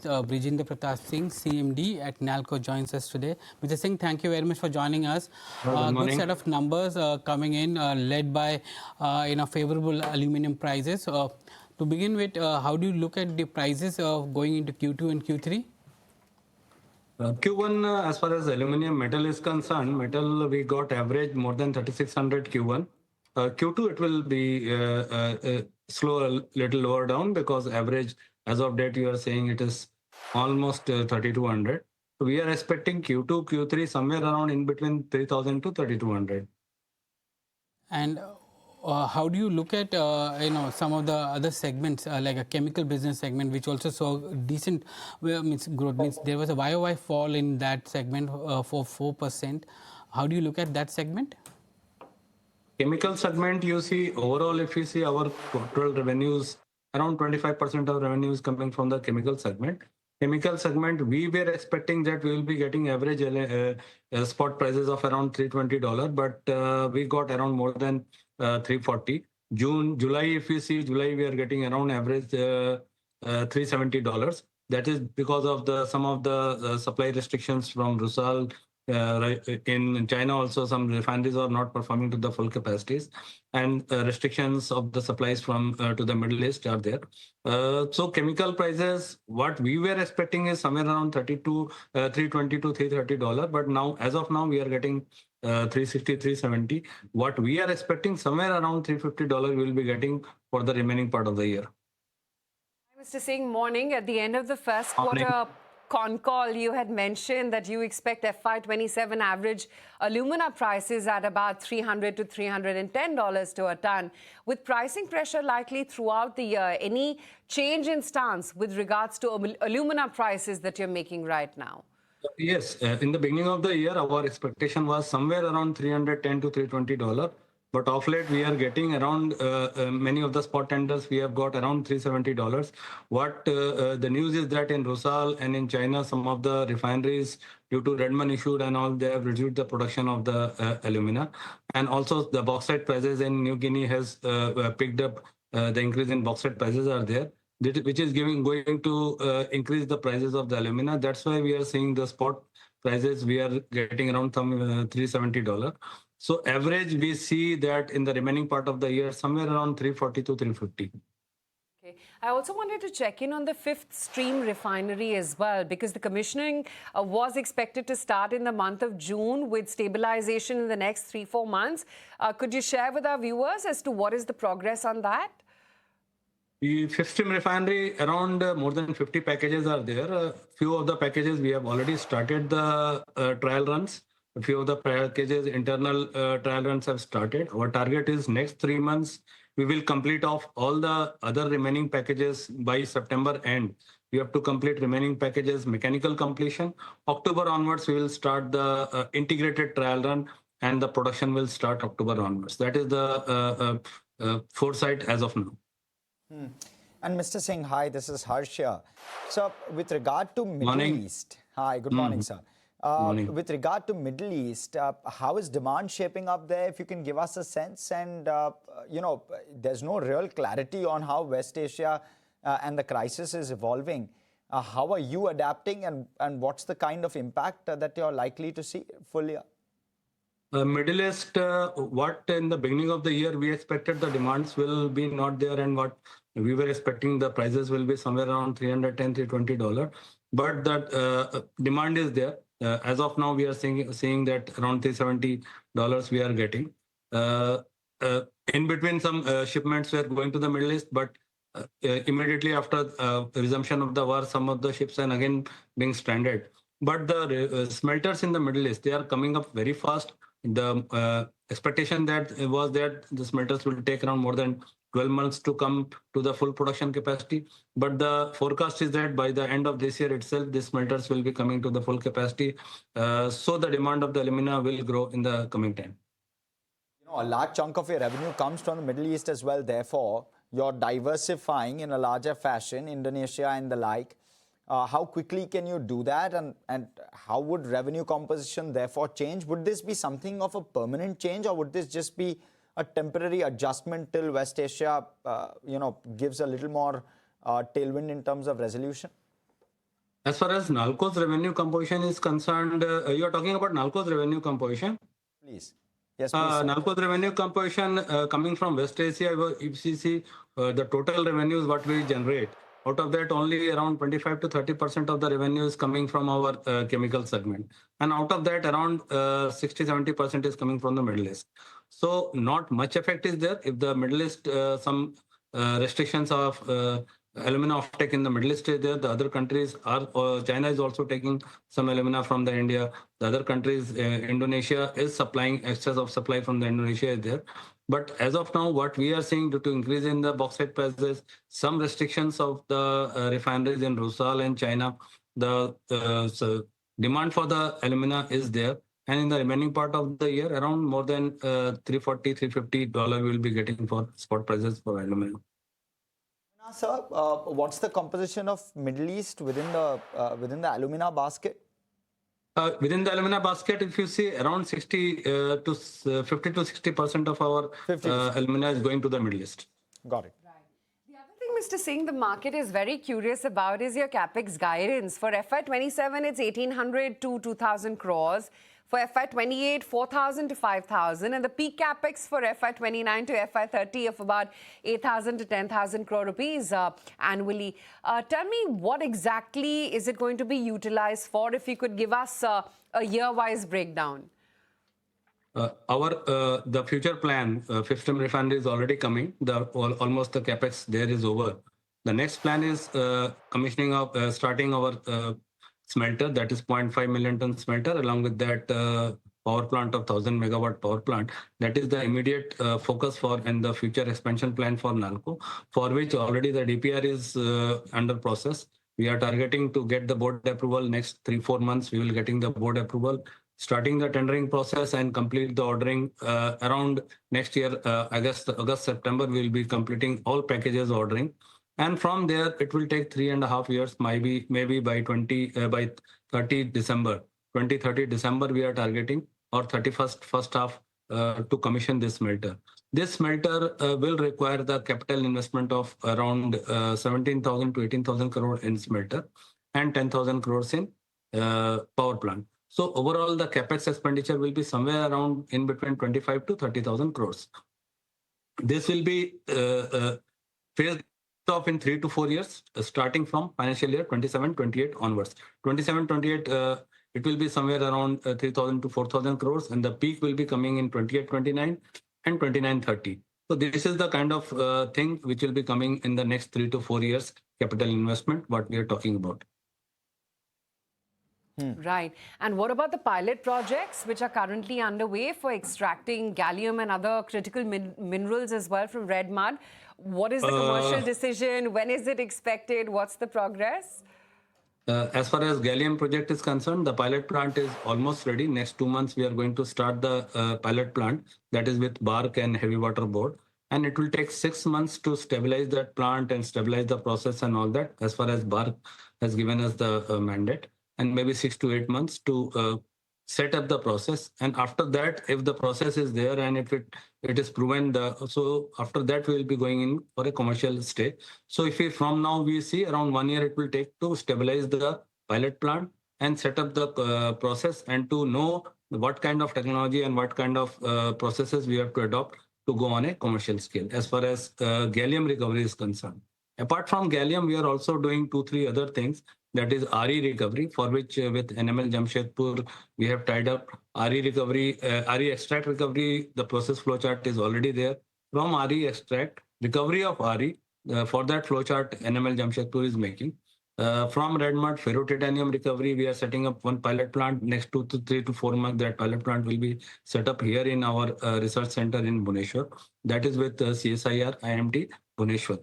Brijendra Pratap Singh, CMD at Nalco, joins us today. Mr. Singh, thank you very much for joining us. Good set of numbers coming in, led by favorable aluminum prices. To begin with, how do you look at the prices going into Q2 and Q3? Q1, as far as aluminum metal is concerned, metal we got average more than 3600 Q1. Q2 it will be slow, a little lower down, because average as of date you are saying it is almost 3200. So we are expecting Q2, Q3 somewhere around in between 3000 to 3200. And how do you look at some of the other segments like a chemical business segment, which also saw decent growth? Means there was a YOY fall in that segment for 4%. How do you look at that segment? Chemical segment, you see overall, if you see our total revenues, around 25% of revenues coming from the chemical segment. Chemical segment, we were expecting that we will be getting average spot prices of around $320, but we got around more than 340. July, if you see, July we are getting around average $370. That is because of some of the supply restrictions from Rusal. In China also, some refineries are not performing to the full capacities, and restrictions of the supplies from to the Middle East are there. So chemical prices, what we were expecting is somewhere around $320 to $330, but now, as of now, we are getting 360, 370. What we are expecting, somewhere around $350 we will be getting for the remaining part of the year. Mr. Singh, morning. At the end of the first quarter con call, you had mentioned that you expect FY27 average alumina prices at about $300 to $310 to a ton. With pricing pressure likely throughout the year, any change in stance with regards to alumina prices that you're making right now? Yes, in the beginning of the year, our expectation was somewhere around $310 to $320. But of late, we are getting around many of the spot tenders. We have got around $370. What the news is that in Rusal and in China, some of the refineries, due to Redmond issued and all, they have reduced the production of the alumina. And also the bauxite prices in New Guinea has picked up. The increase in bauxite prices are there, which is going to increase the prices of the alumina. That's why we are seeing the spot prices, we are getting around some $370. So average, we see that in the remaining part of the year, somewhere around 340 to 350. Okay. I also wanted to check in on the fifth stream refinery as well, because the commissioning was expected to start in the month of June with stabilization in the next 3-4 months. Could you share with our viewers as to what is the progress on that? The fifth stream refinery, around more than 50 packages are there. A few of the packages, we have already started the trial runs. A few of the packages, internal trial runs have started. Our target is next 3 months, we will complete off all the other remaining packages by September end. We have to complete remaining packages, mechanical completion. October onwards, we will start the integrated trial run, and the production will start October onwards. That is the foresight as of now. And Mr. Singh, hi, this is Harsha. So with regard to Middle East, hi, good morning, sir. With regard to Middle East, how is demand shaping up there? If you can give us a sense, and there's no real clarity on how West Asia and the crisis is evolving. How are you adapting, and what's the kind of impact that you're likely to see full year? Middle East, what in the beginning of the year we expected the demands will be not there, and what we were expecting the prices will be somewhere around $310, $320. But that demand is there. As of now, we are seeing that around $370 we are getting. In between, some shipments were going to the Middle East, but immediately after the resumption of the war, some of the ships are again being stranded. But the smelters in the Middle East, they are coming up very fast. The expectation that was that the smelters will take around more than 12 months to come to the full production capacity. But the forecast is that by the end of this year itself, the smelters will be coming to the full capacity. So the demand of the alumina will grow in the coming time. A large chunk of your revenue comes from the Middle East as well. Therefore, you're diversifying in a larger fashion, Indonesia and the like. How quickly can you do that, and how would revenue composition therefore change? Would this be something of a permanent change, or would this just be a temporary adjustment till West Asia, gives a little more tailwind in terms of resolution? As far as Nalco's revenue composition is concerned, you are talking about Nalco's revenue composition. Please. Yes, please. Sir. Nalco's revenue composition coming from West Asia, if you see the total revenues what we generate, out of that only around 25 to 30% of the revenue is coming from our chemical segment. And out of that around 60-70% is coming from the Middle East. So not much effect is there. If the Middle East, some restrictions of alumina offtake in the Middle East is there, the other countries are, China is also taking some alumina from the India. The other countries, Indonesia is supplying, excess of supply from the Indonesia is there. But as of now, what we are seeing due to increase in the bauxite prices, some restrictions of the refineries in Rusal and China, the so demand for the alumina is there. And in the remaining part of the year, around more than $340-350 we will be getting for spot prices for alumina. Sir, what's the composition of Middle East within the alumina basket? Within the alumina basket, if you see around 50 to 60% of our alumina is going to the Middle East. Got it. The other thing, Mr. Singh, the market is very curious about is your capex guidance. For FY27, it's 1,800 to 2,000 crores. For FY28, 4,000 to 5,000. And the peak capex for FY29 to FY30 of about 8,000 to 10,000 crore rupees annually. Tell me, what exactly is it going to be utilized for? If you could give us a year-wise breakdown. The future plan, fifth stream refinery is already coming. Almost the capex there is over. The next plan is commissioning of starting our smelter, that is 0.5 million ton smelter, along with that power plant of 1,000 megawatt power plant. That is the immediate focus for and the future expansion plan for Nalco, for which already the DPR is under process. We are targeting to get the board approval next 3-4 months. We will getting the board approval, starting the tendering process and complete the ordering around next year, August, September, we will be completing all packages ordering. And from there, it will take 3.5 years, maybe by 30 December, we are targeting, or 31st first half to commission this smelter. This smelter will require the capital investment of around 17,000 to 18,000 crore in smelter and 10,000 crores in power plant. So overall, the capex expenditure will be somewhere around in between 25 to 30,000 crores. This will be phased off in 3 to 4 years, starting from financial year 27-28 onwards. 27-28, it will be somewhere around 3,000 to 4,000 crores, and the peak will be coming in 28-29 and 29-30. So this is the kind of thing which will be coming in the next 3 to 4 years, capital investment, what we are talking about. Right. And what about the pilot projects which are currently underway for extracting gallium and other critical minerals as well from red mud? What is the commercial decision? When is it expected? What's the progress? As far as gallium project is concerned, the pilot plant is almost ready. Next 2 months, we are going to start the pilot plant, that is with bark and heavy water board. And it will take 6 months to stabilize that plant and stabilize the process and all that, as far as bark has given us the mandate. And maybe 6 to 8 months to set up the process. And after that, if the process is there and if it is proven, so after that we will be going in for a commercial stage. So if we from now we see around 1 year it will take to stabilize the pilot plant and set up the process and to know what kind of technology and what kind of processes we have to adopt to go on a commercial scale as far as gallium recovery is concerned. Apart from gallium, we are also doing 2-3 other things. That is RE recovery, for which with NML Jamshedpur, we have tied up RE recovery, RE extract recovery. The process flowchart is already there. From RE extract, recovery of RE, for that flowchart, NML Jamshedpur is making. From red mud, ferrotitanium recovery, we are setting up one pilot plant. Next 2 to 3 to 4 months, that pilot plant will be set up here in our research center in Bhubaneswar. That is with CSIR, IMT, Bhubaneswar.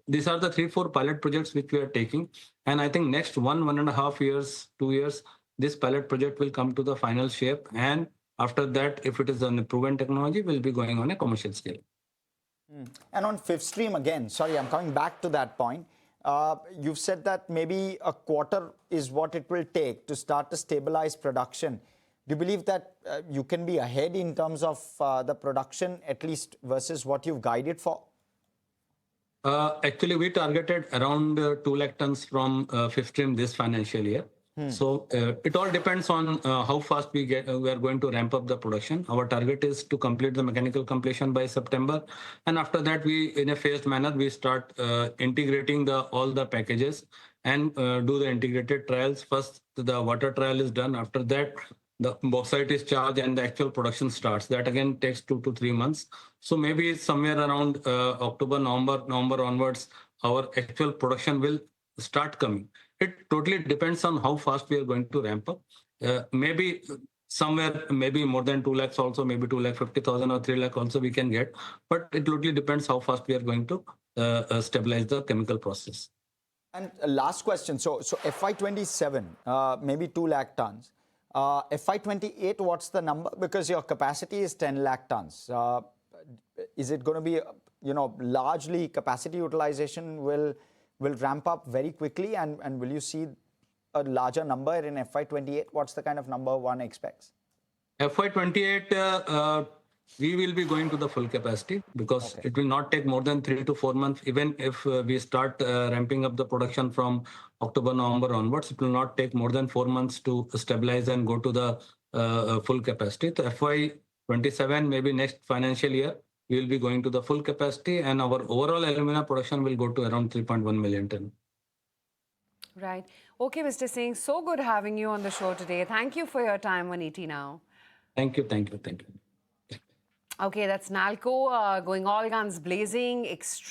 These are the 3-4 pilot projects which we are taking. And I think next 1.5 years, 2 years, this pilot project will come to the final shape. And after that, if it is a proven technology, we'll be going on a commercial scale. And on fifth stream again, sorry, I'm coming back to that point. You've said that maybe a quarter is what it will take to start to stabilize production. Do you believe that you can be ahead in terms of the production, at least versus what you've guided for? Actually, we targeted around 2 lakh tons from fifth stream this financial year. So it all depends on how fast we are going to ramp up the production. Our target is to complete the mechanical completion by September, and after that, we in a phased manner we start integrating all the packages and do the integrated trials. First, the water trial is done. After that, the bauxite is charged and the actual production starts. That again takes 2 to 3 months. So maybe somewhere around October, November onwards, our actual production will start coming. It totally depends on how fast we are going to ramp up. Maybe somewhere, maybe more than 2 lakhs also, maybe 2,50,000 or 3 lakh also we can get. But it totally depends how fast we are going to stabilize the chemical process. And last question. So FY27, maybe 2 lakh tons. FY28, what's the number? Because your capacity is 10 lakh tons. Is it going to be, largely capacity utilization will ramp up very quickly, and will you see a larger number in FY28? What's the kind of number one expects? FY28, we will be going to the full capacity because it will not take more than 3 to 4 months. Even if we start ramping up the production from October, November onwards, it will not take more than 4 months to stabilize and go to the full capacity. So FY27, maybe next financial year, we will be going to the full capacity, and our overall alumina production will go to around 3.1 million ton. Right. Okay, Mr. Singh, so good having you on the show today. Thank you for your time on ET Now. Thank you. Okay, that's Nalco going all guns blazing, extreme.